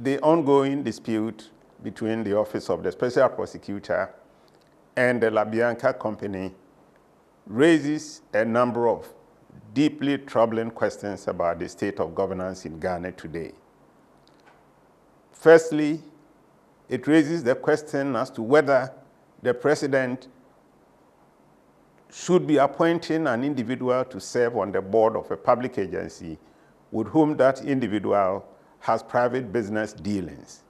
the ongoing dispute between the Office of the Special Prosecutor and the Labianca Company raises a number of deeply troubling questions about the state of governance in Ghana today. Firstly, it raises the question as to whether the president should be appointing an individual to serve on the board of a public agency with whom that individual has private business dealings.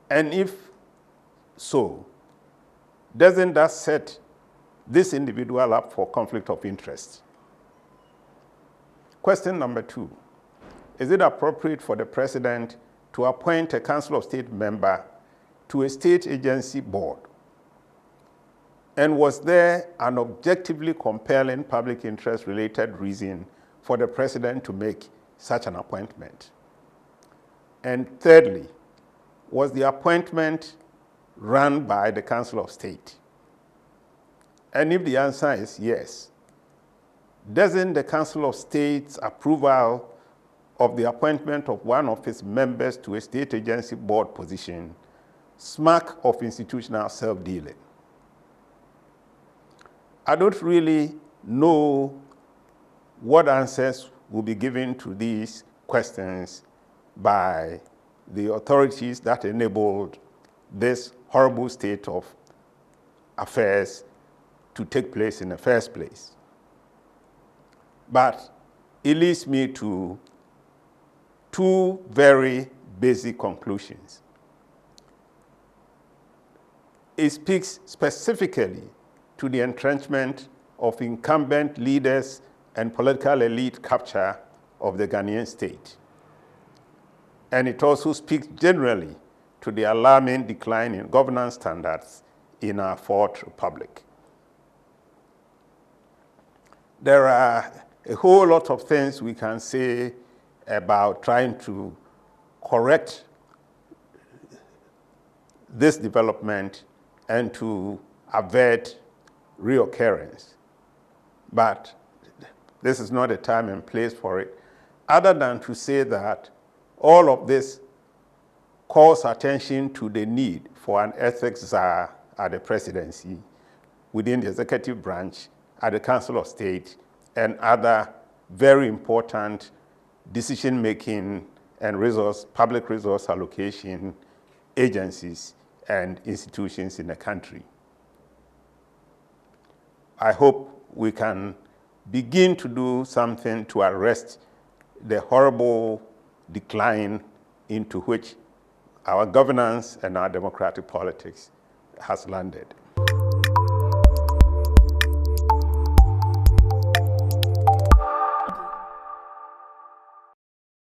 And if so, doesn't that set this individual up for conflict of interest? Question number 2, is it appropriate for the president to appoint a Council of State member to a state agency board? And was there an objectively compelling public interest related reason for the president to make such an appointment? And thirdly, was the appointment run by the Council of State? And if the answer is yes, doesn't the Council of State's approval of the appointment of one of its members to a state agency board position smack of institutional self-dealing? I don't really know what answers will be given to these questions by the authorities that enabled this horrible state of affairs to take place in the first place. But it leads me to two very basic conclusions. It speaks specifically to the entrenchment of incumbent leaders and political elite capture of the Ghanaian state. And it also speaks generally to the alarming decline in governance standards in our Fourth Republic. There are a whole lot of things we can say about trying to correct this development and to avert reoccurrence. But this is not a time and place for it, other than to say that all of this calls attention to the need for an ethics czar at the presidency, within the executive branch, at the Council of State, and other very important decision-making and public resource allocation agencies and institutions in the country. I hope we can begin to do something to arrest the horrible decline into which our governance and our democratic politics has landed.